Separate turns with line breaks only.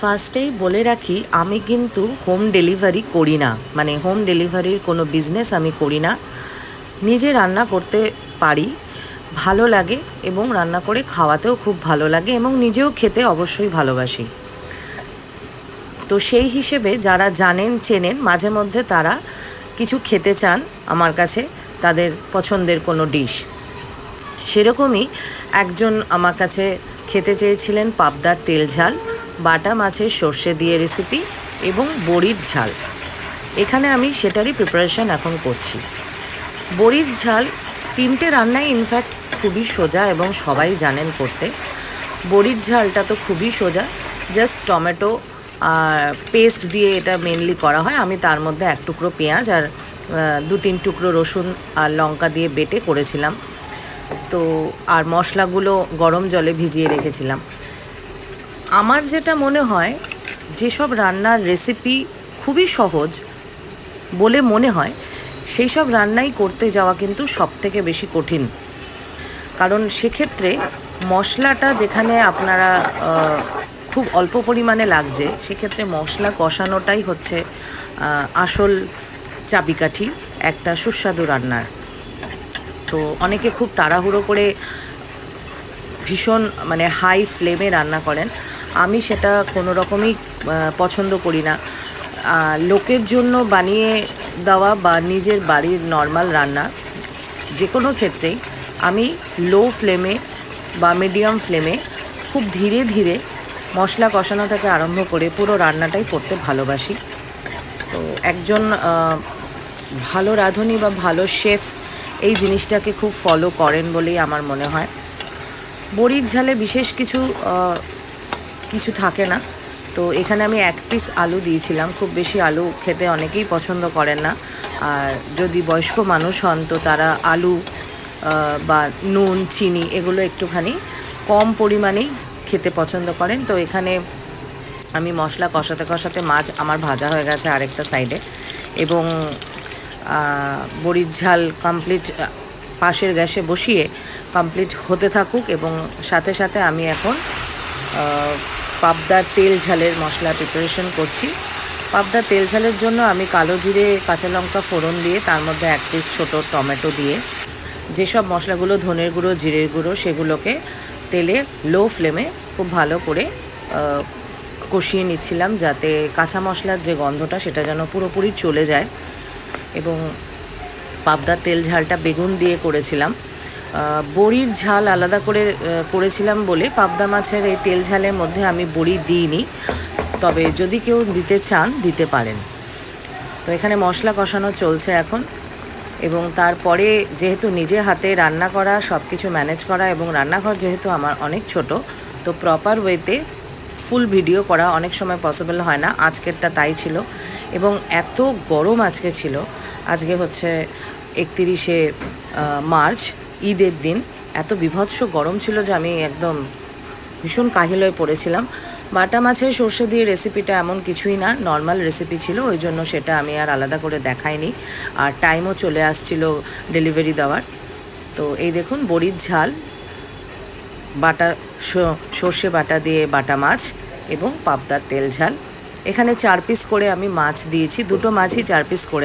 ফার্স্টেই বলে রাখি, আমি কিন্তু হোম ডেলিভারি করি না, মানে হোম ডেলিভারির কোনো বিজনেস আমি করি না। নিজে রান্না করতে পারি, ভালো লাগে এবং রান্না করে খাওয়াতেও খুব ভালো লাগে এবং নিজেও খেতে অবশ্যই ভালোবাসি। তো সেই হিসেবে যারা জানেন চেনেন, মাঝে মধ্যে তারা কিছু খেতে চান আমার কাছে, তাদের পছন্দের কোনো ডিশ। সেরকমই একজন আমার কাছে খেতে চেয়েছিলেন পাবদার তেল ঝাল, বাটা মাছের সর্ষে দিয়ে রেসিপি এবং বড়ির ঝাল। এখানে আমি সেটারই প্রিপারেশান এখন করছি। বড়ির ঝাল তিনটে রান্নাই ইনফ্যাক্ট খুবই সোজা এবং সবাই জানেন করতে। বড়ির ঝালটা তো খুবই সোজা, জাস্ট টমেটো পেস্ট দিয়ে এটা মেনলি করা হয়। আমি তার মধ্যে এক টুকরো পেঁয়াজ আর 2-3 টুকরো রসুন আর লঙ্কা দিয়ে বেটে করেছিলাম। তো আর মশলাগুলো গরম জলে ভিজিয়ে রেখেছিলাম। আমার যেটা মনে হয়, যেসব রান্নার রেসিপি খুবই সহজ বলে মনে হয়, সেই সব রান্নাই করতে যাওয়া কিন্তু সবথেকে বেশি কঠিন। কারণ সেক্ষেত্রে মশলাটা যেখানে আপনারা খুব অল্প পরিমাণে লাগছে, সেক্ষেত্রে মশলা কষানোটাই হচ্ছে আসল চাবিকাঠি একটা সুস্বাদু রান্নার। তো অনেকে খুব তাড়াহুড়ো করে ভীষণ মানে হাই ফ্লেমে রান্না করেন, আমি সেটা কোনো রকমই পছন্দ করি না। লোকের জন্য বানিয়ে দেওয়া বা নিজের বাড়ির নর্মাল রান্না যে কোনো ক্ষেত্রেই আমি লো ফ্লেমে বা মিডিয়াম ফ্লেমে খুব ধীরে ধীরে মশলা কষানো থেকে আরম্ভ করে পুরো রান্নাটাই করতে ভালোবাসি। তো একজন ভালো রাঁধুনি বা ভালো শেফ এই জিনিসটাকে খুব ফলো করেন বলেই আমার মনে হয়। বড়ির ঝালে বিশেষ কিছু থাকে না। তো এখানে আমি 1 পিস আলু দিয়েছিলাম। খুব বেশি আলু খেতে অনেকেই পছন্দ করেন না, আর যদি বয়স্ক মানুষ হন তো তারা আলু বা নুন চিনি এগুলো একটুখানি কম পরিমাণেই খেতে পছন্দ করেন। তো এখানে আমি মশলা কষাতে কষাতে মাছ আমার ভাজা হয়ে গেছে আরেকটা সাইডে, এবং বড়ির ঝাল কমপ্লিট পাশের গ্যাসে বসিয়ে কমপ্লিট হতে থাকুক, এবং সাথে সাথে আমি এখন পাবদার তেল ঝালের মশলা প্রিপারেশন করছি। পাবদার তেল ঝালের জন্য আমি কালো জিরে কাঁচা লঙ্কা ফোড়ন দিয়ে তার মধ্যে 1 পিস ছোটো টমেটো দিয়ে যেসব মশলাগুলো ধনের গুঁড়ো জিরের গুঁড়ো সেগুলোকে তেলে লো ফ্লেমে খুব ভালো করে কষিয়ে নিচ্ছিলাম, যাতে কাঁচা মশলার যে গন্ধটা সেটা যেন পুরোপুরি চলে যায়। এবং পাবদার তেল ঝালটা বেগুন দিয়ে করেছিলাম। বড়ির ঝাল আলাদা করে করেছিলাম বলে পাবদা মাছের এই তেল ঝালের মধ্যে আমি বড়ি দিইনি, তবে যদি কেউ দিতে চান দিতে পারেন। তো এখানে মশলা কষানো চলছে এখন, এবং তারপরে যেহেতু নিজে হাতে রান্না করা, সব কিছু ম্যানেজ করা, এবং রান্নাঘর যেহেতু আমার অনেক ছোট, তো প্রপার ওয়েতে ফুল ভিডিও করা অনেক সময় পসিবল হয় না। আজকেরটা তাই ছিল, এবং এত গরম আজকে ছিল। আজকে হচ্ছে 31শে মার্চ, ঈদের দিন। এত বিভৎস গরম ছিল যে আমি একদম ভীষণ কাহিল হয়ে পড়েছিলাম। বাটা মাছের সর্ষে দিয়ে রেসিপিটা এমন কিছুই না, নর্মাল রেসিপি ছিল, ওই জন্য সেটা আমি আর আলাদা করে দেখাইনি, আর টাইমও চলে আসছিল ডেলিভারি দেওয়ার। তো এই দেখুন বড়ির ঝাল, বাটা সর্ষে বাটা দিয়ে বাটা মাছ এবং পাবদার তেল ঝাল। এখানে 4 পিস করে আমি মাছ দিয়েছি, দুটো মাছই 4 পিস করে।